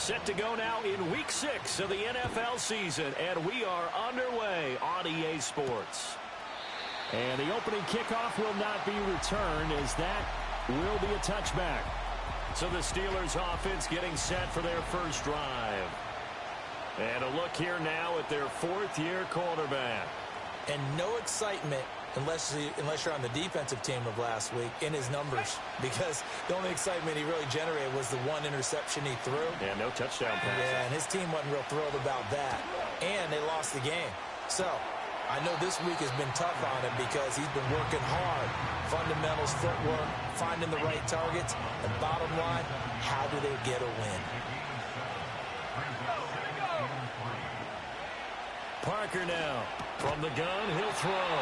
Set to go now in Week 6 of the NFL season, and we are underway on EA Sports. And the opening kickoff will not be returned, as that will be a touchback. So the Steelers offense getting set for their first drive. And a look here now at their fourth-year quarterback. And no excitement unless you're on the defensive team of last week in his numbers, because the only excitement he really generated was the one interception he threw. Yeah, no touchdown pass. Yeah, and his team wasn't real thrilled about that. And they lost the game. So I know this week has been tough on him because he's been working hard. Fundamentals, footwork, finding the right targets. And bottom line, how do they get a win? Parker now. From the gun, he'll throw.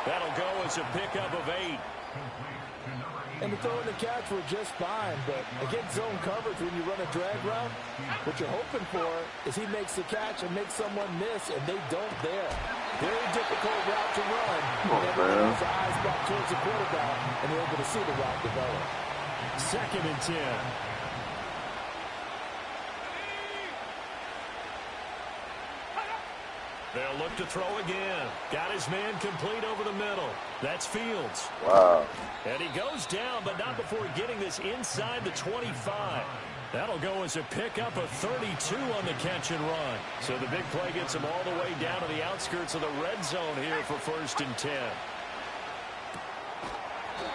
That'll go as a pickup of 8. And the throw and the catch were just fine, but against zone coverage, when you run a drag route, what you're hoping for is he makes the catch and makes someone miss, and they don't there. Very difficult route to run. And everyone has their eyes back towards the quarterback, and they're able to see the route develop. 2nd and 10. They'll look to throw again. Got his man complete over the middle. That's Fields. Wow. And he goes down, but not before getting this inside the 25. That'll go as a pickup of 32 on the catch and run. So the big play gets him all the way down to the outskirts of the red zone here for 1st and 10.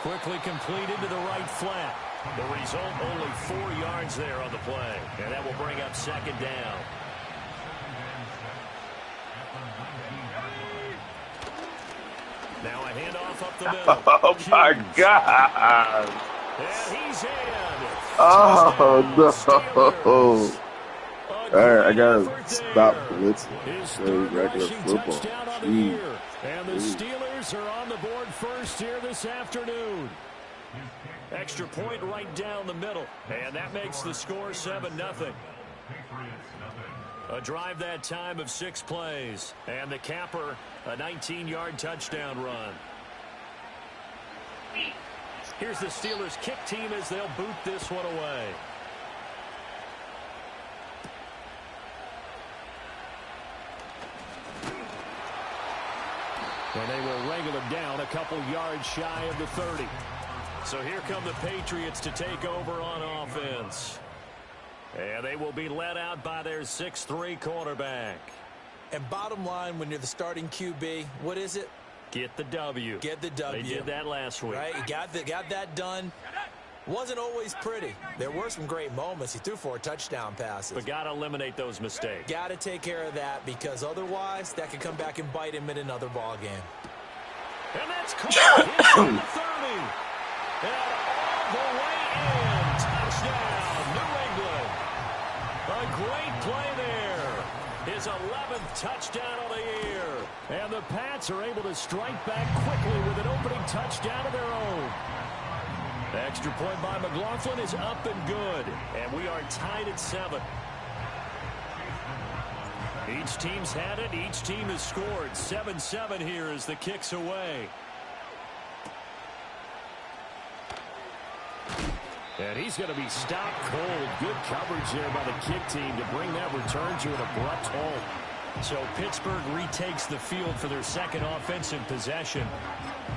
Quickly completed to the right flat. The result, only 4 yards there on the play. And that will bring up 2nd down. Now a handoff up the middle. Oh, my God. And he's in. Oh, no. All right, I got to stop blitzing. Play regular football. Jeez. And the Steelers are on the board first here this afternoon. Extra point right down the middle. And that makes the score 7-0. A drive that time of 6 plays. And the capper, a 19-yard touchdown run. Here's the Steelers kick team as they'll boot this one away. And they will wrangle him down a couple yards shy of the 30. So here come the Patriots to take over on offense. And they will be led out by their 6'3" quarterback. And bottom line, when you're the starting QB, what is it? Get the W. Get the W. They did that last week. Right? He got that done. Wasn't always pretty. There were some great moments. He threw 4 touchdown passes. But got to eliminate those mistakes. Got to take care of that, because otherwise that could come back and bite him in another ball game. And that's caught. He's on the 30. And all the way in. Touchdown, New England. A great play there. His 11th touchdown of the year. And the Pats are able to strike back quickly with an opening touchdown of their own. The extra point by McLaughlin is up and good. And we are tied at 7. Each team's had it. Each team has scored. 7-7 here as the kick's away. And he's going to be stopped cold. Good coverage there by the kick team to bring that return to an abrupt halt. So Pittsburgh retakes the field for their 2nd offensive possession.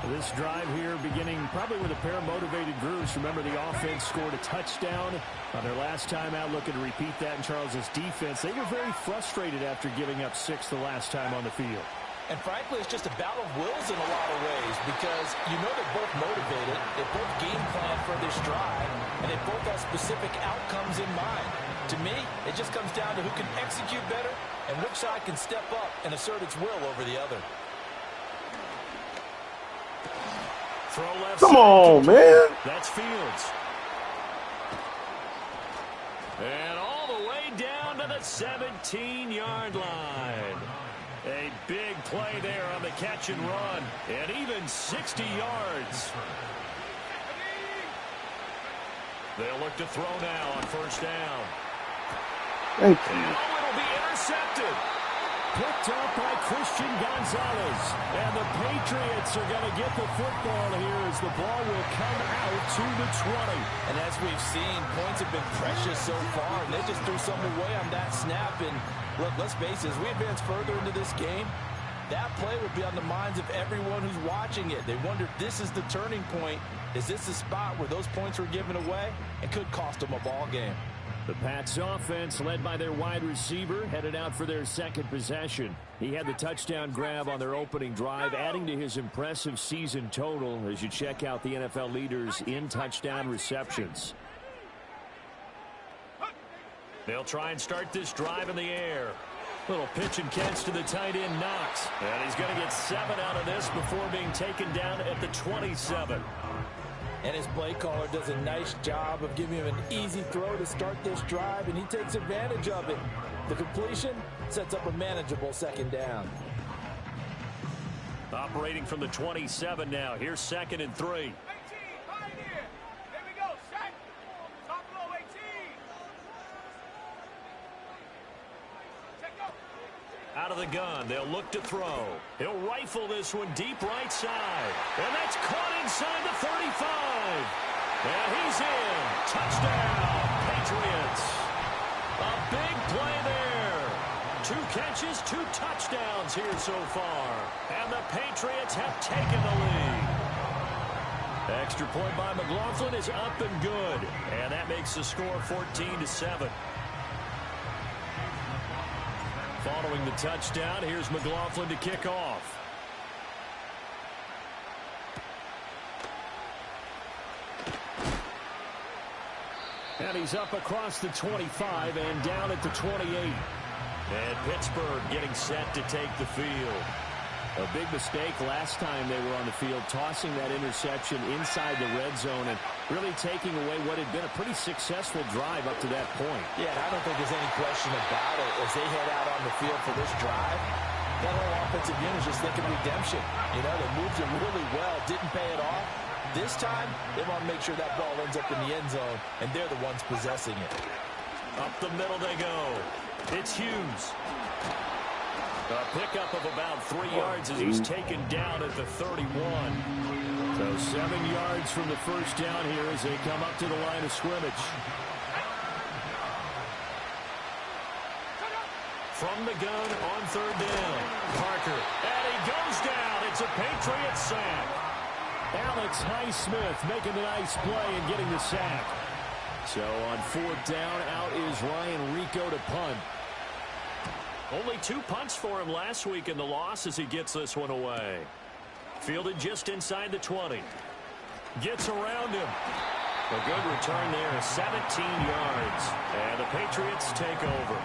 This drive here beginning probably with a pair of motivated groups. Remember, the offense scored a touchdown on their last time out, looking to repeat that in Charles's defense. They were very frustrated after giving up 6 the last time on the field. And frankly, it's just a battle of wills in a lot of ways, because you know they're both motivated, they both game plan for this drive, and they both have specific outcomes in mind. To me, it just comes down to who can execute better and which side can step up and assert its will over the other. Throw left. Come on, man. That's Fields. And all the way down to the 17-yard line. A big play there on the catch and run. And even 60 yards. They'll look to throw now on 1st down. Thank you. And it'll be intercepted. picked up by Christian Gonzalez. And the Patriots are going to get the football here as the ball will come out to the 20. And as we've seen, points have been precious so far, and they just threw something away on that snap. And look, let's face it, as we advance further into this game, that play will be on the minds of everyone who's watching it. They wonder if this is the turning point. Is this the spot where those points were given away and could cost them a ball game? The Pats offense, led by their wide receiver, headed out for their second possession. He had the touchdown grab on their opening drive, adding to his impressive season total as you check out the NFL leaders in touchdown receptions. They'll try and start this drive in the air. Little pitch and catch to the tight end, Knox. And he's going to get 7 out of this before being taken down at the 27. And his play caller does a nice job of giving him an easy throw to start this drive, and he takes advantage of it. The completion sets up a manageable second down. Operating from the 27 now. Here's 2nd and 3. Out of the gun, they'll look to throw. He'll rifle this one deep right side. And that's caught inside the 35. And he's in. Touchdown, Patriots. A big play there. 2 catches, 2 touchdowns here so far. And the Patriots have taken the lead. Extra point by McLaughlin is up and good. And that makes the score 14-7. Following the touchdown, here's McLaughlin to kick off. And he's up across the 25 and down at the 28. And Pittsburgh getting set to take the field. A big mistake last time they were on the field, tossing that interception inside the red zone and really taking away what had been a pretty successful drive up to that point. Yeah, and I don't think there's any question about it. As they head out on the field for this drive, that whole offensive unit is just thinking redemption. You know, they moved it really well, didn't pay it off. This time, they want to make sure that ball ends up in the end zone, and they're the ones possessing it. Up the middle they go. It's Hughes. A pickup of about 3 yards as he's taken down at the 31. So 7 yards from the first down here as they come up to the line of scrimmage. From the gun on 3rd down. Parker. And he goes down. It's a Patriots sack. Alex Highsmith making a nice play and getting the sack. So on 4th down, out is Ryan Rico to punt. Only 2 punts for him last week in the loss as he gets this one away. Fielded just inside the 20. Gets around him. A good return there, 17 yards. And the Patriots take over.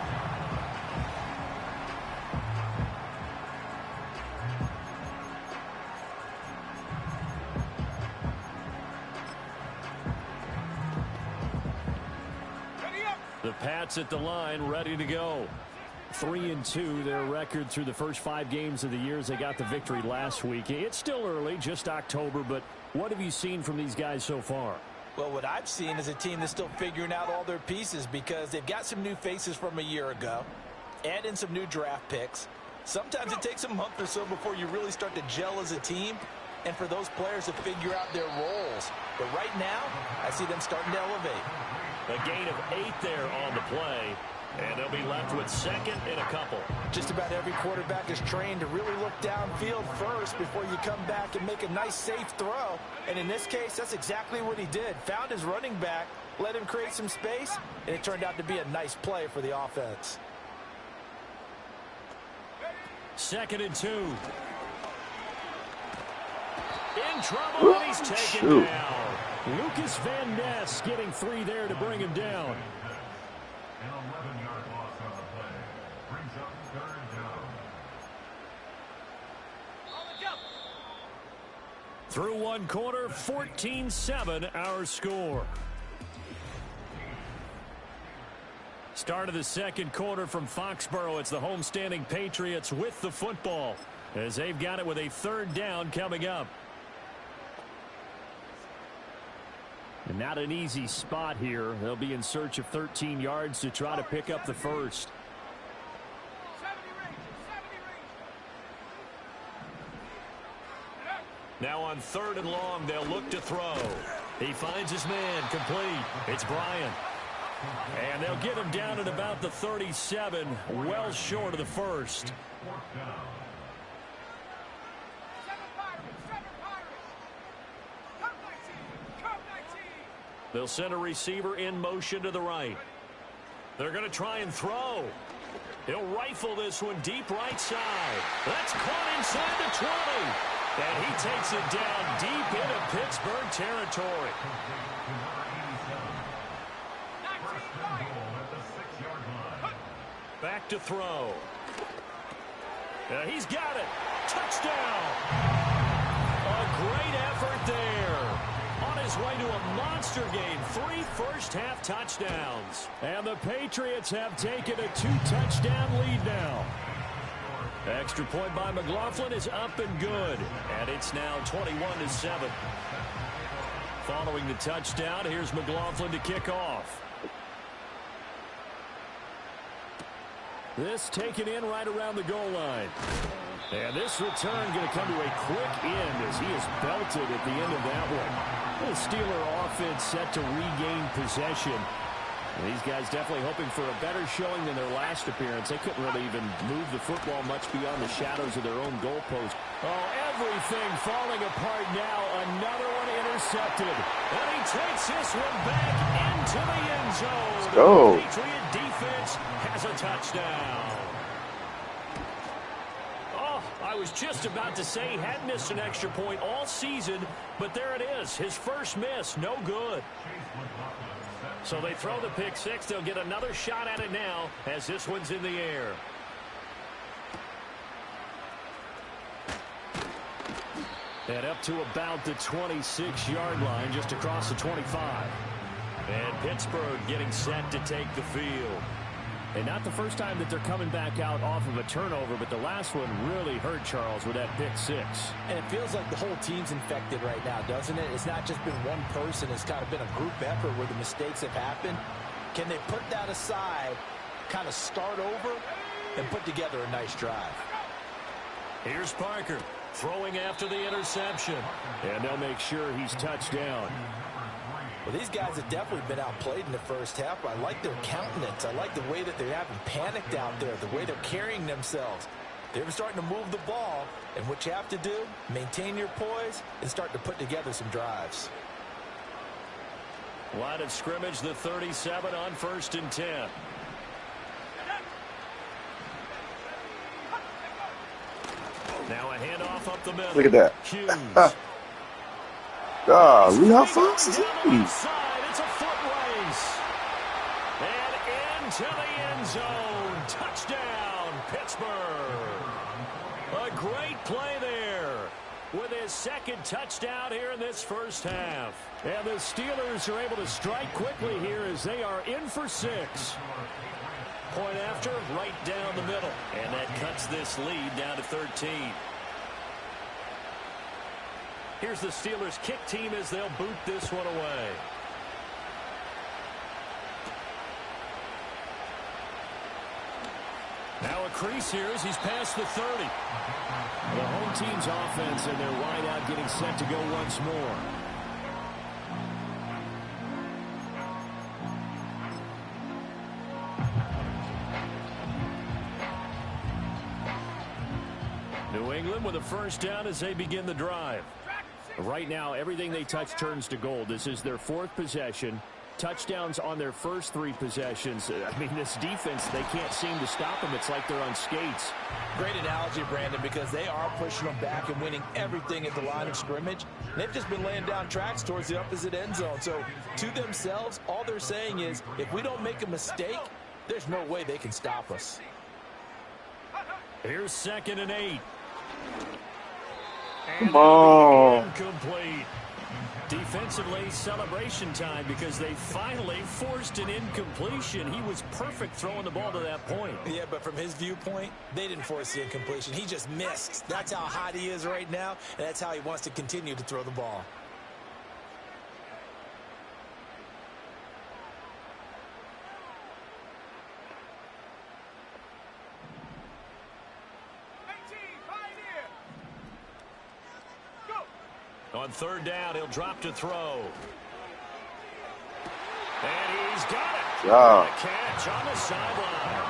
The Pats at the line, ready to go. 3-2, their record through the first 5 games of the year as they got the victory last week. It's still early, just October, but what have you seen from these guys so far? Well, what I've seen is a team that's still figuring out all their pieces because they've got some new faces from a year ago, add in some new draft picks. Sometimes it takes a month or so before you really start to gel as a team and for those players to figure out their roles. But right now, I see them starting to elevate. A gain of 8 there on the play. And they'll be left with 2nd and a couple. Just about every quarterback is trained to really look downfield first before you come back and make a nice, safe throw. And in this case, that's exactly what he did. Found his running back, let him create some space, and it turned out to be a nice play for the offense. 2nd and 2. In trouble, and he's taken down. Lucas Van Ness getting 3 there to bring him down. An 11-yard loss on the play brings up 3rd down. Through 1 quarter, 14-7 our score. Start of the 2nd quarter from Foxborough. It's the homestanding Patriots with the football as they've got it with a 3rd down coming up. And not an easy spot here. They'll be in search of 13 yards to try to pick up the first. Now on 3rd and long, they'll look to throw. He finds his man, complete. It's Bryant. And they'll get him down at about the 37, well short of the first. They'll send a receiver in motion to the right. They're going to try and throw. He'll rifle this one deep right side. That's caught inside the 20. And he takes it down deep into Pittsburgh territory. Back to throw. He's got it. Touchdown. A great effort there. On his way to a monster game. 3 first-half touchdowns. And the Patriots have taken a 2-touchdown lead now. Extra point by McLaughlin is up and good. And it's now 21-7. Following the touchdown, here's McLaughlin to kick off. This taken in right around the goal line. And this return going to come to a quick end as he is belted at the end of that one. The Steeler offense set to regain possession. And these guys definitely hoping for a better showing than their last appearance. They couldn't really even move the football much beyond the shadows of their own goalpost. Oh, everything falling apart now. Another one intercepted. And he takes this one back into the end zone. Let's go. The Patriot defense has a touchdown. Oh, I was just about to say he had missed an extra point all season, but there it is. His first miss, no good. So they throw the pick six. They'll get another shot at it now as this one's in the air. And up to about the 26-yard line, just across the 25. And Pittsburgh getting set to take the field. And not the first time that they're coming back out off of a turnover, but the last one really hurt Charles with that pick six. And it feels like the whole team's infected right now, doesn't it? It's not just been one person. It's kind of been a group effort where the mistakes have happened. Can they put that aside, kind of start over, and put together a nice drive? Here's Parker throwing after the interception. And they'll make sure he's touched down. Well, these guys have definitely been outplayed in the first half. I like their countenance. I like the way that they haven't panicked out there, the way they're carrying themselves. They're starting to move the ball, and what you have to do, maintain your poise and start to put together some drives. Line of scrimmage, the 37 on 1st and 10. Now a handoff up the middle. Look at that. Hughes. Golly, how fast is he? It's a foot race. And into the end zone. Touchdown, Pittsburgh. A great play there with his second touchdown here in this first half. And the Steelers are able to strike quickly here as they are in for 6. Point after, right down the middle. And that cuts this lead down to 13. Here's the Steelers kick team as they'll boot this one away. Now a crease here as he's past the 30. The home team's offense and their wideout getting set to go once more. New England with a first down as they begin the drive. Right now, everything they touch turns to gold. This is their 4th possession. Touchdowns on their first 3 possessions. I mean, this defense, they can't seem to stop them. It's like they're on skates. Great analogy, Brandon, because they are pushing them back and winning everything at the line of scrimmage. They've just been laying down tracks towards the opposite end zone. So, to themselves, all they're saying is, if we don't make a mistake, there's no way they can stop us. Here's 2nd and 8. Come on. Incomplete. Defensively, celebration time because they finally forced an incompletion. He was perfect throwing the ball to that point. Yeah, but from his viewpoint, they didn't force the incompletion. He just missed. That's how hot he is right now, and that's how he wants to continue to throw the ball. On third down, he'll drop to throw. And he's got it. Yeah. And a catch on the sideline.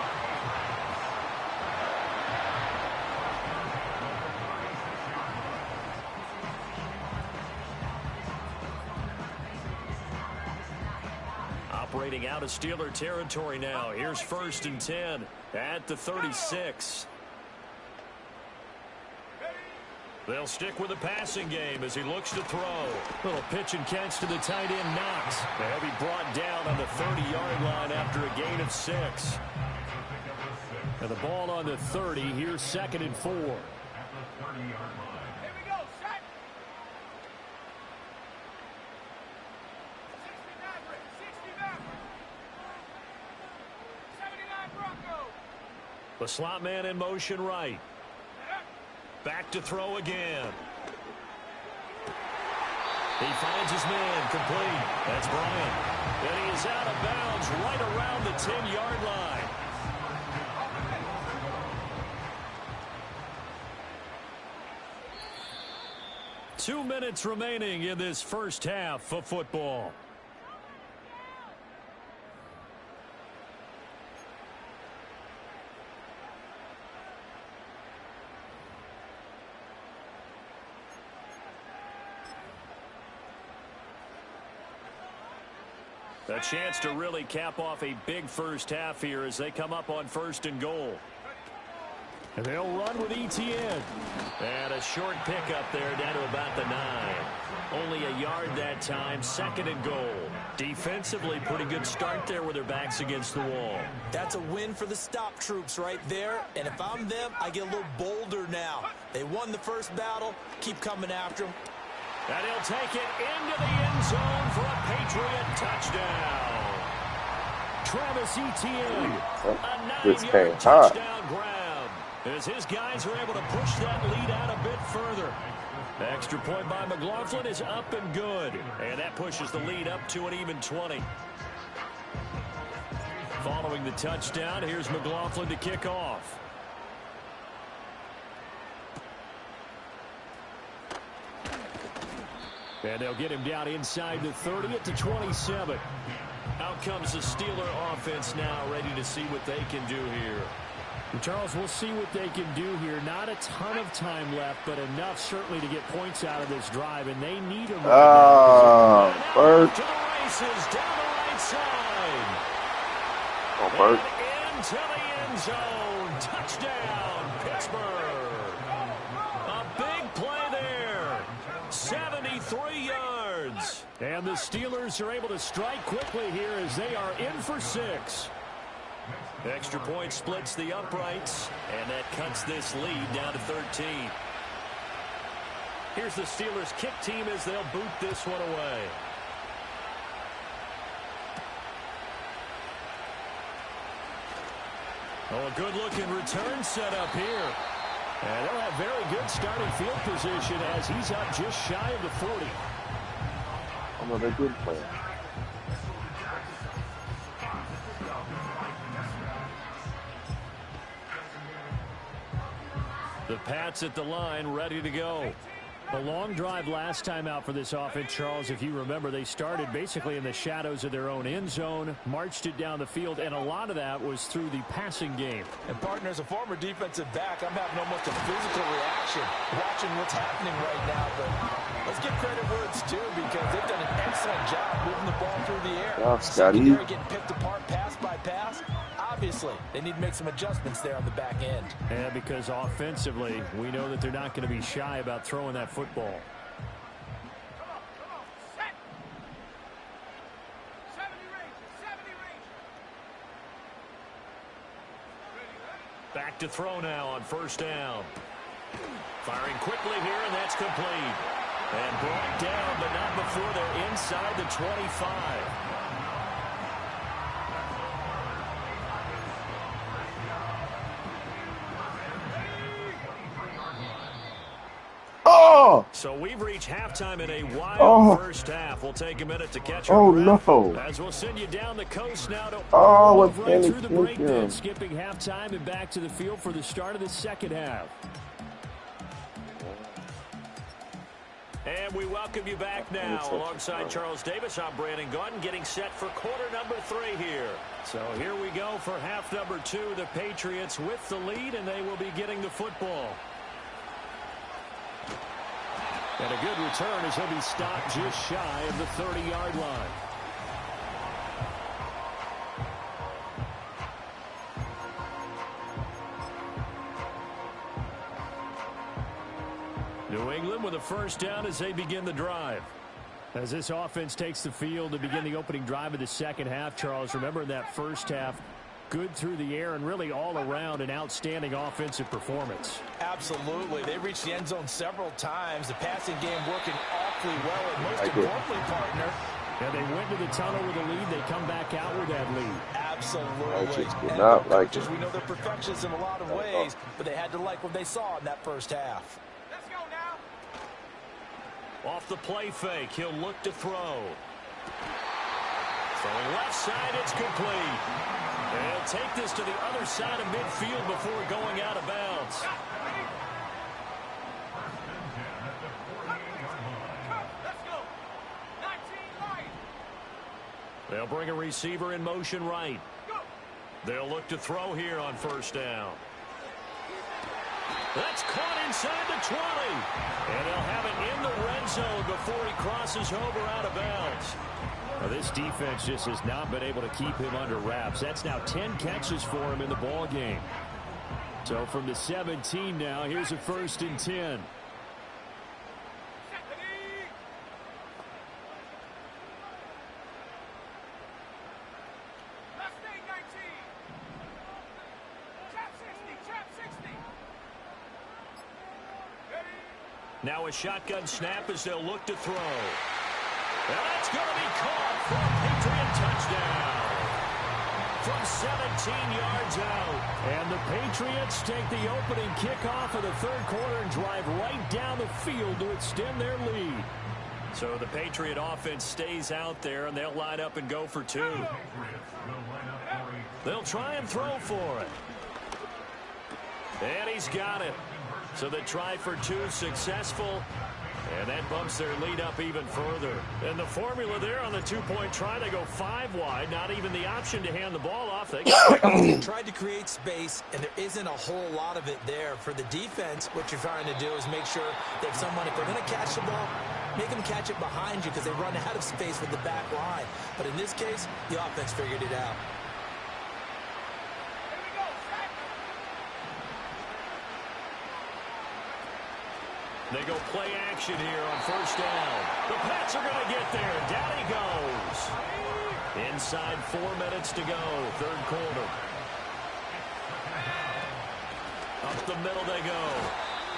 Operating out of Steeler territory now. Here's 1st and 10 at the 36. They'll stick with the passing game as he looks to throw. Little pitch and catch to the tight end Knox. They'll be brought down on the 30-yard line after a gain of 6. And the ball on the 30. Here's 2nd and 4. At the 30-yard line. Here we go, set. 69 Broncos. The slot man in motion right. Back to throw again. He finds his man complete. That's Bryant. And he is out of bounds right around the 10-yard line. Two minutes remaining in this first half of football. A chance to really cap off a big first half here as they come up on 1st and goal. And they'll run with ETN. And a short pickup there down to about the 9. Only a yard that time, 2nd and goal. Defensively, pretty good start there with their backs against the wall. That's a win for the stop troops right there. And if I'm them, I get a little bolder now. They won the first battle. Keep coming after them. And he'll take it into the end zone for a Patriot touchdown. Travis Etienne, a 9-yard touchdown grab, as his guys are able to push that lead out a bit further. The extra point by McLaughlin is up and good, and that pushes the lead up to an even 20. Following the touchdown, here's McLaughlin to kick off. And they'll get him down inside the 30 at the 27. Out comes the Steeler offense now, ready to see what they can do here. And Charles, we'll see what they can do here. Not a ton of time left, but enough certainly to get points out of this drive, and they need them right now. First. To the races, down the right side. Oh, first. And into the end zone. Touchdown, Pittsburgh. A big play there. 73 yards. And the Steelers are able to strike quickly here as they are in for 6. Extra point splits the uprights, and that cuts this lead down to 13. Here's the Steelers kick team as they'll boot this one away. Oh, a good-looking return set up here. And they'll have very good starting field position as he's up just shy of the 40. Another good play. The Pats at the line, ready to go. A long drive last time out for this offense, Charles. If you remember, they started basically in the shadows of their own end zone, marched it down the field, and a lot of that was through the passing game. And, partner, as a former defensive back, I'm having almost a physical reaction watching what's happening right now. But let's give credit where it's due because they've done an excellent job moving the ball through the air. Yeah, Scotty. Secondary getting picked apart pass by pass. Obviously, they need to make some adjustments there on the back end. And because offensively, we know that they're not going to be shy about throwing that football. Come on, set. 70 range. Back to throw now on 1st down. Firing quickly here, and that's complete. And brought down, but not before they're inside the 25. Oh! So we've reached halftime in a wild first half. We'll take a minute to catch our breath. No. As we'll send you down the coast now to Let's right through the break him. then. Skipping halftime and back to the field for the start of the second half. And we welcome you back now. Alongside Charles Davis, I'm Brandon Gaudin, getting set for quarter number 3 here. So here we go for half number 2. The Patriots with the lead, and they will be getting the football. And a good return as he'll be stopped just shy of the 30-yard line. New England with a first down as they begin the drive. As this offense takes the field to begin the opening drive of the second half, Charles, remember in that first half, good through the air and really all around an outstanding offensive performance. Absolutely. They reached the end zone several times. The passing game working awfully well. And most importantly, partner, and they went to the tunnel with a lead. They come back out with that lead. Absolutely. Coaches, we know they're perfectionists in a lot of ways, but they had to like what they saw in that first half. Let's go now. Off the play fake, he'll look to throw. Throwing left side, it's complete. They'll take this to the other side of midfield before going out of bounds. Let's go. 19 right. They'll bring a receiver in motion right. Go. They'll look to throw here on first down. That's caught inside the 20. And they'll have it in the red zone before he crosses over out of bounds. Well, this defense just has not been able to keep him under wraps. That's now 10 catches for him in the ball game. So from the 17 now, here's a 1st and 10. Set the knee. Left knee, 19. Trap 60. Ready. Now a shotgun snap as they'll look to throw. And that's going to be caught for a Patriot touchdown. From 17 yards out. And the Patriots take the opening kickoff of the third quarter and drive right down the field to extend their lead. So the Patriot offense stays out there, and they'll line up and go for 2. They'll try and throw for it. And he's got it. So the try for 2 successful. And that bumps their lead up even further. And the formula there on the 2-point try, they go 5 wide. Not even the option to hand the ball off. They tried to create space, and there isn't a whole lot of it there. For the defense, what you're trying to do is make sure that if they're going to catch the ball, make them catch it behind you because they run out of space with the back line. But in this case, the offense figured it out. Here we go. Set. They go play action here on first down. The Pats are going to get there. Down he goes. Inside 4 minutes to go, third quarter. Up the middle they go.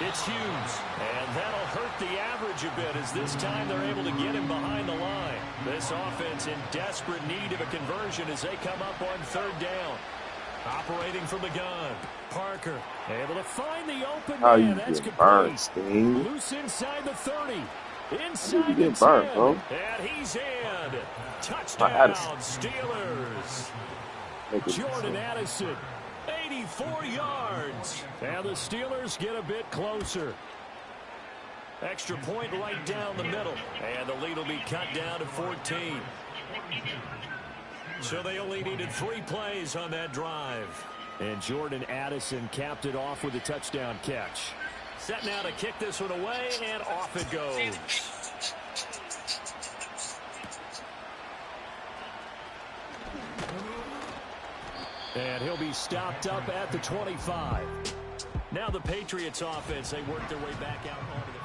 It's Hughes. And that'll hurt the average a bit as this time they're able to get him behind the line. This offense in desperate need of a conversion as they come up on third down. Operating from the gun. Parker able to find the open man. That's complete. Loose inside the 30. Inside the 10. And he's in. Touchdown, Steelers. Jordan Addison, 84 yards. And the Steelers get a bit closer. Extra point right down the middle. And the lead will be cut down to 14. So they only needed 3 plays on that drive. And Jordan Addison capped it off with a touchdown catch. Set now to kick this one away, and off it goes. And he'll be stopped up at the 25. Now the Patriots offense, they work their way back out onto the...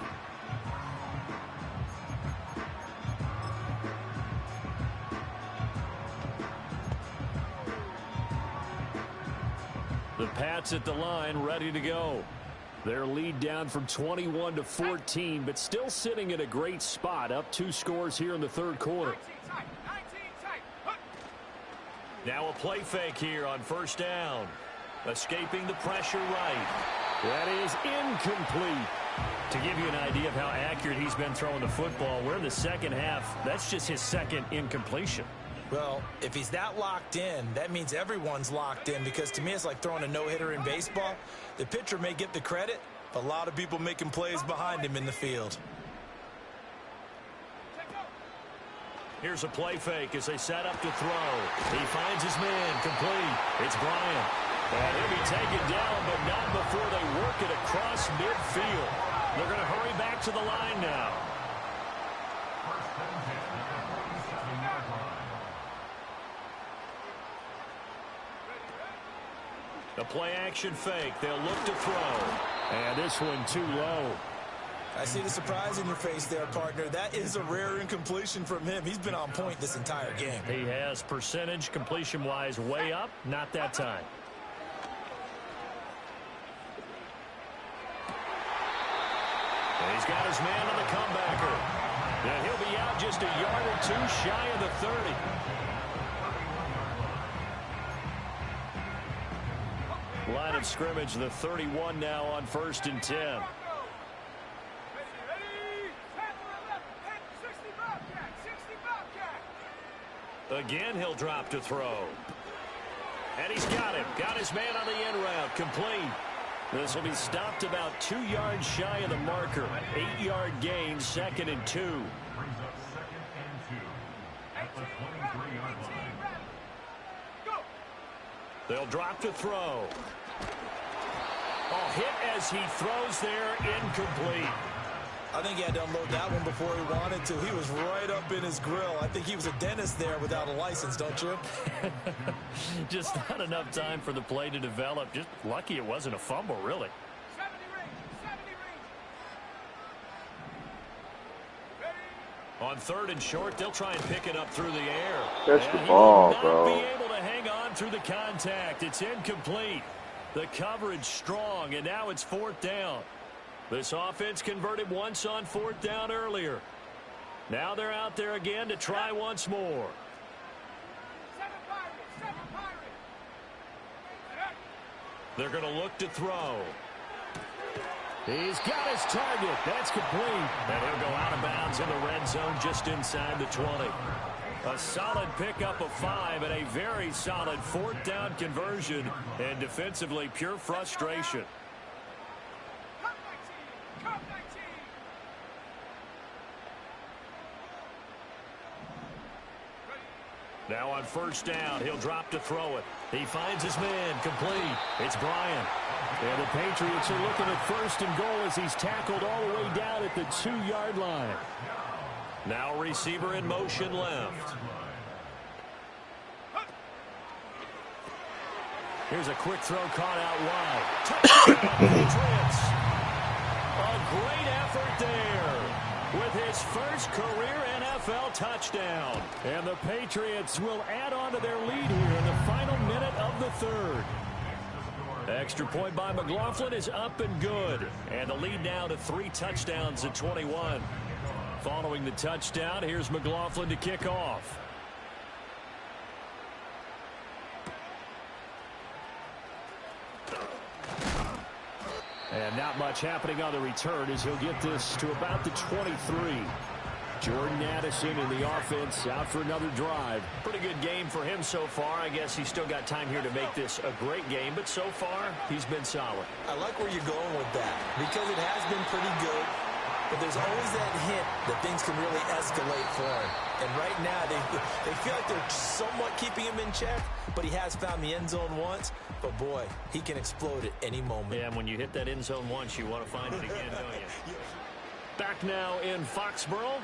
The Pats at the line, ready to go. Their lead down from 21 to 14, but still sitting in a great spot, up 2 scores here in the third quarter. 19 tight. Now a play fake here on first down. Escaping the pressure right. That is incomplete. To give you an idea of how accurate he's been throwing the football, we're in the second half. That's just his second incompletion. Well, if he's that locked in, that means everyone's locked in, because to me it's like throwing a no-hitter in baseball. The pitcher may get the credit, but a lot of people making plays behind him in the field. Here's a play fake as they set up to throw. He finds his man, complete. It's Bryant. And he'll be taken down, but not before they work it across midfield. They're going to hurry back to the line now. The play action fake. They'll look to throw. And this one too low. I see the surprise in your face there, partner. That is a rare incompletion from him. He's been on point this entire game. He has percentage completion-wise way up. Not that time. And he's got his man on the comebacker. And he'll be out just a yard or two shy of the 30. Line of scrimmage, the 31 now on 1st and 10. Again, he'll drop to throw. And he's got him. Got his man on the end route. Complete. This will be stopped about 2 yards shy of the marker. 8-yard gain, 2nd and 2. Brings up 2nd and 2 at the 23-yard line. They'll drop to throw. Oh, hit as he throws there, incomplete. I think he had to unload that one before he wanted to. He was right up in his grill. I think he was a dentist there without a license, don't you? Just not enough time for the play to develop. Just lucky it wasn't a fumble, really. 70 range. On 3rd and short, they'll try and pick it up through the air. Catch the And ball, he will bro. not be able to hang on through the contact. It's incomplete. The coverage strong, and now it's 4th down. This offense converted once on 4th down earlier. Now they're out there again to try once more. 7 Pirates. They're going to look to throw. He's got his target. That's complete. And he'll go out of bounds in the red zone just inside the 20. A solid pickup of 5 and a very solid 4th down conversion. And defensively, pure frustration. Cup 19. Now on 1st down, he'll drop to throw it. He finds his man, complete. It's Bryant. And the Patriots are looking at 1st and goal as he's tackled all the way down at the 2-yard line. Now receiver in motion left. Here's a quick throw caught out wide. Touchdown, Patriots. A great effort there with his first career NFL touchdown. And the Patriots will add on to their lead here in the final minute of the 3rd. Extra point by McLaughlin is up and good. And the lead now to 3 touchdowns at 21. Following the touchdown, here's McLaughlin to kick off. And not much happening on the return as he'll get this to about the 23. Jordan Addison in the offense out for another drive. Pretty good game for him so far. I guess he's still got time here to make this a great game, but so far he's been solid. I like where you're going with that because it has been pretty good, but there's always that hint that things can really escalate for him. And right now they feel like they're somewhat keeping him in check, but he has found the end zone once. But boy, he can explode at any moment. Yeah, and when you hit that end zone once, you want to find it again, don't you? Back now in Foxborough.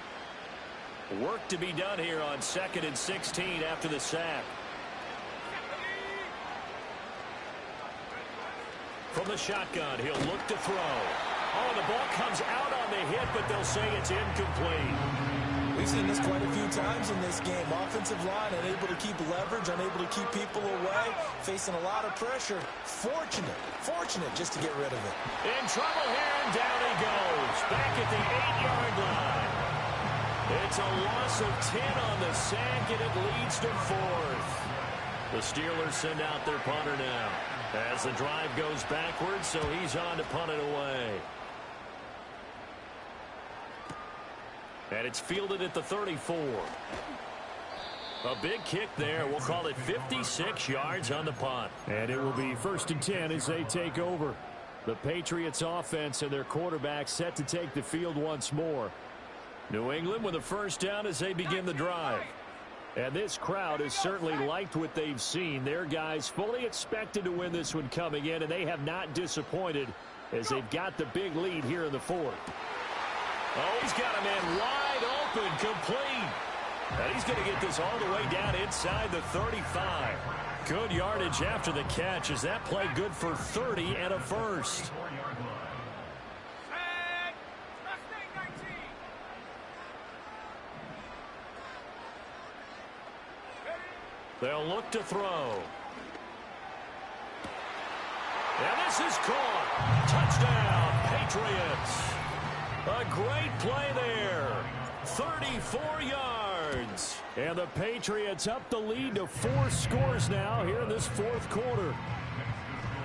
Work to be done here on 2nd and 16 after the sack. From the shotgun, he'll look to throw. Oh, the ball comes out on the hit, but they'll say it's incomplete. We've seen this quite a few times in this game. Offensive line unable to keep leverage, unable to keep people away, facing a lot of pressure. Fortunate just to get rid of it. In trouble here, and down he goes. Back at the 8-yard line. It's a loss of 10 on the sack, and it leads to 4th. The Steelers send out their punter now as the drive goes backwards, so he's on to punt it away. And it's fielded at the 34. A big kick there. We'll call it 56 yards on the punt. And it will be 1st and 10 as they take over. The Patriots offense and their quarterback set to take the field once more. New England with a first down as they begin the drive. And this crowd has certainly liked what they've seen. Their guys fully expected to win this one coming in, and they have not disappointed as they've got the big lead here in the fourth. Oh, he's got a man wide open, complete. And he's going to get this all the way down inside the 35. Good yardage after the catch as that play good for 30 and a first. They'll look to throw. And this is caught. Touchdown, Patriots. A great play there. 34 yards. And the Patriots up the lead to 4 scores now here in this fourth quarter.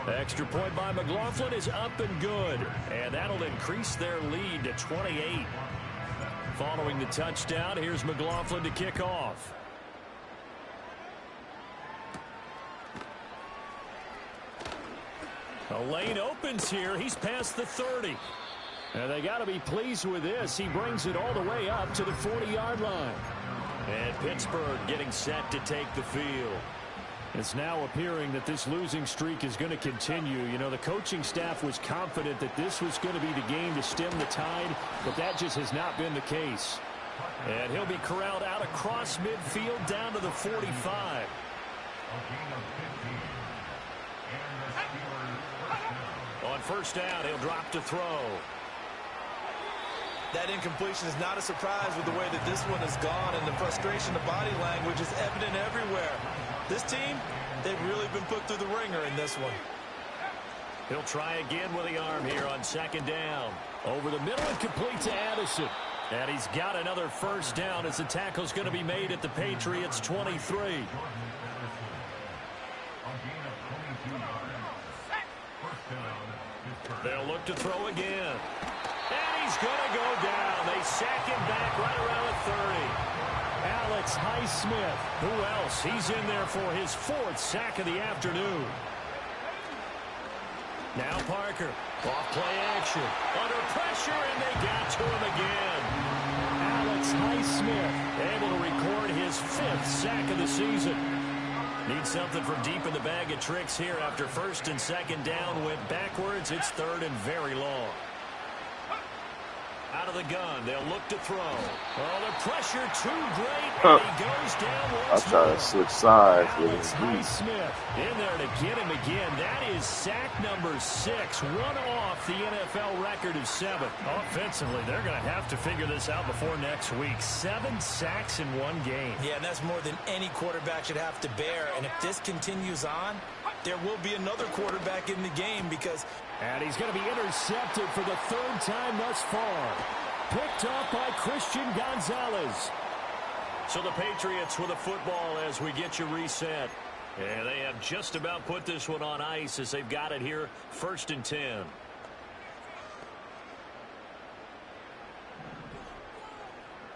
Extra point by McLaughlin is up and good. And that'll increase their lead to 28. Following the touchdown, here's McLaughlin to kick off. A lane opens here. He's past the 30. And they got to be pleased with this. He brings it all the way up to the 40-yard line. And Pittsburgh getting set to take the field. It's now appearing that this losing streak is going to continue. You know, the coaching staff was confident that this was going to be the game to stem the tide, but that just has not been the case. And he'll be corralled out across midfield down to the 45. On first down, he'll drop to throw. That incompletion is not a surprise with the way that this one has gone, and the frustration, the body language is evident everywhere. This team, they've really been put through the ringer in this one. He'll try again with the arm here on second down. Over the middle and complete to Addison. And he's got another first down as the tackle's going to be made at the Patriots 23. They'll look to throw again. And he's going to go down. They sack him back right around the 30. Alex Highsmith. Who else? He's in there for his 4th sack of the afternoon. Now Parker. Off play action. Under pressure, and they got to him again. Alex Highsmith able to record his 5th sack of the season. Needs something from deep in the bag of tricks here after first and second down went backwards. It's third and very long. Out of the gun, they'll look to throw. Oh, the pressure too great, and he goes down once more. I try to switch sides with Alex him. Highsmith in there to get him again. That is sack number 6, one off the NFL record of 7. Offensively, they're going to have to figure this out before next week. 7 sacks in one game. Yeah, and that's more than any quarterback should have to bear. And if this continues on, there will be another quarterback in the game because... And he's going to be intercepted for the 3rd time thus far. Picked up by Christian Gonzalez. So the Patriots with a football as we get you reset. And they have just about put this one on ice as they've got it here, 1st and 10.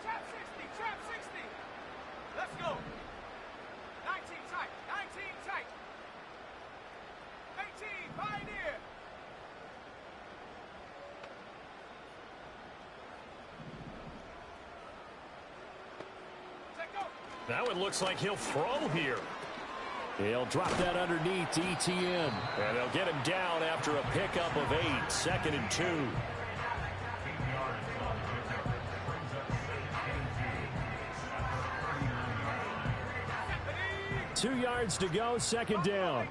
Trap 60. Let's go. 19 tight. 19 tight. 18, Pioneer. Now it looks like he'll throw here. He'll drop that underneath to ETN. And they'll get him down after a pickup of 8. 2nd and 2. 2 yards to go, 2nd down.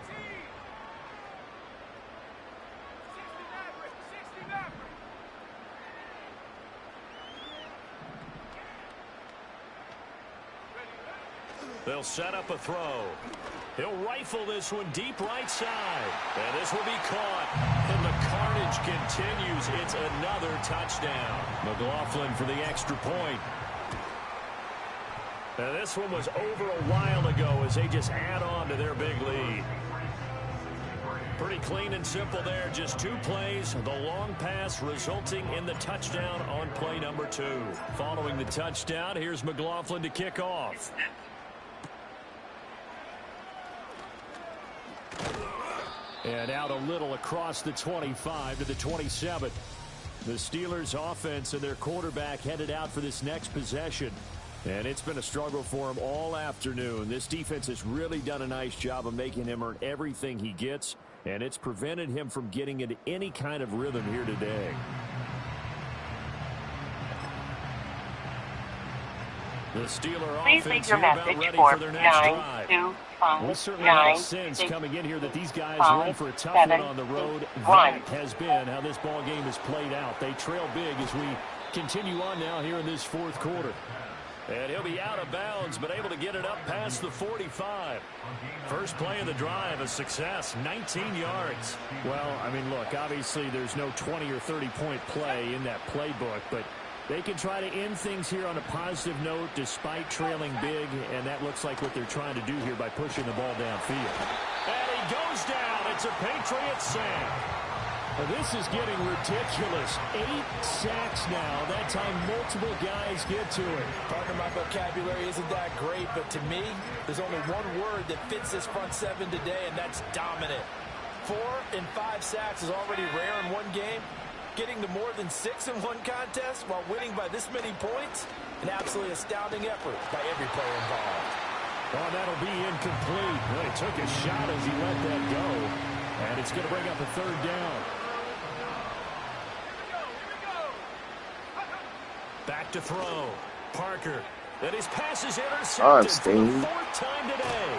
60 Maverick. They'll set up a throw. He'll rifle this one deep right side. And this will be caught. And the carnage continues. It's another touchdown. McLaughlin for the extra point. And this one was over a while ago as they just add on to their big lead. Pretty clean and simple there. Just 2 plays. The long pass resulting in the touchdown on play number 2. Following the touchdown, here's McLaughlin to kick off. And out a little across the 25 to the 27. The Steelers offense and their quarterback headed out for this next possession. And it's been a struggle for him all afternoon. This defense has really done a nice job of making him earn everything he gets. And it's prevented him from getting into any kind of rhythm here today. The Steeler offense here about ready for their next drive. We certainly have a sense coming in here that these guys are in for a tough one on the road. That has been how this ball game has played out. They trail big as we continue on now here in this fourth quarter. And he'll be out of bounds, but able to get it up past the 45. First play of the drive, a success, 19 yards. Well, I mean, look, obviously there's no 20 or 30-point play in that playbook, but they can try to end things here on a positive note despite trailing big, and that looks like what they're trying to do here by pushing the ball downfield. And he goes down. It's a Patriot sack. This is getting ridiculous. 8 sacks now. That time multiple guys get to it. Partner, my vocabulary isn't that great, but to me, there's only one word that fits this front seven today, and that's dominant. 4 and 5 sacks is already rare in one game. Getting to more than 6 in one contest while winning by this many points, an absolutely astounding effort by every player involved. Oh, that'll be incomplete. Well, he took a shot as he let that go, and it's going to bring up a third down. Back to throw. Parker. And his pass is intercepted for the 4th time today.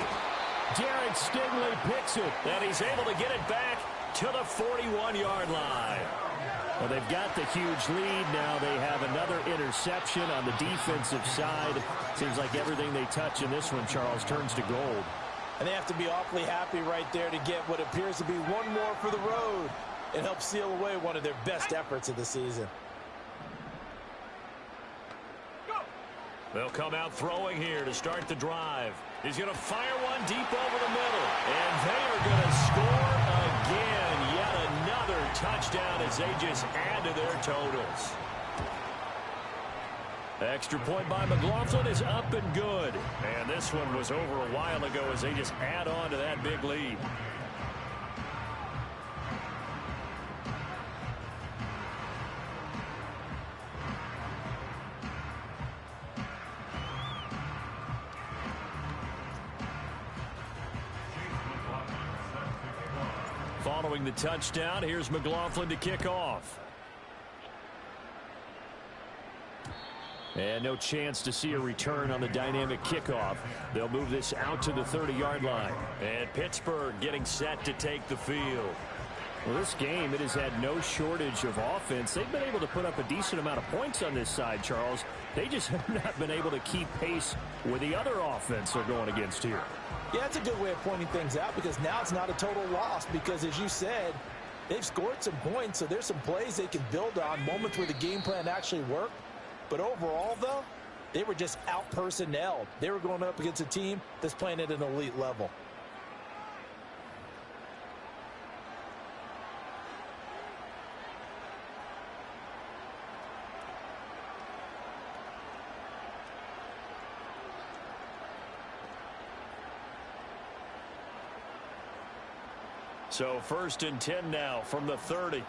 Jared Stingley picks it, and he's able to get it back to the 41-yard line. Well, they've got the huge lead now. They have another interception on the defensive side. Seems like everything they touch in this one, Charles, turns to gold. And they have to be awfully happy right there to get what appears to be one more for the road and help seal away one of their best efforts of the season. They'll come out throwing here to start the drive. He's going to fire one deep over the middle. And they are going to score again. Yet another touchdown as they just add to their totals. Extra point by McLaughlin is up and good. And this one was over a while ago as they just add on to that big lead. Following the touchdown, here's McLaughlin to kick off. And no chance to see a return on the dynamic kickoff. They'll move this out to the 30-yard line. And Pittsburgh getting set to take the field. Well, this game, it has had no shortage of offense. They've been able to put up a decent amount of points on this side, Charles. They just have not been able to keep pace with the other offense they're going against here. Yeah, that's a good way of pointing things out because now it's not a total loss because, as you said, they've scored some points, so there's some plays they can build on, moments where the game plan actually worked. But overall, though, they were just out-personnelled. They were going up against a team that's playing at an elite level. So 1st and 10 now from the 30.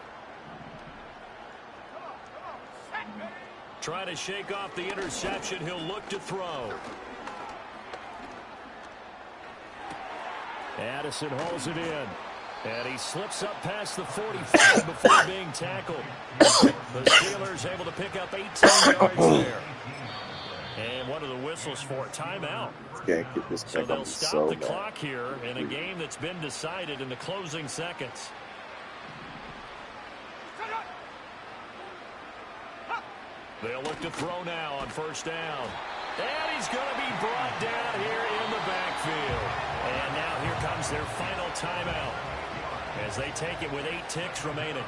Trying to shake off the interception. He'll look to throw. Addison hauls it in. And he slips up past the 45 before being tackled. The Steelers able to pick up 18 yards there. And one of the whistles for a timeout. Can't get this So they'll stop the bad. clock here in a game that's been decided in the closing seconds. They'll look to throw now on 1st down. And he's going to be brought down here in the backfield. And now here comes their final timeout as they take it with 8 ticks remaining.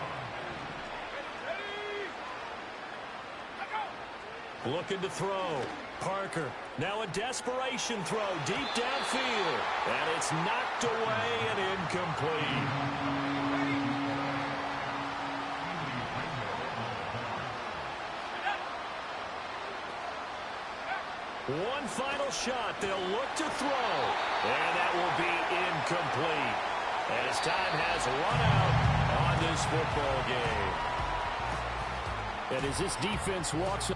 Looking to throw. Parker. Now a desperation throw deep downfield. And it's knocked away and incomplete. One final shot. They'll look to throw. And that will be incomplete. As time has run out on this football game. And as this defense walks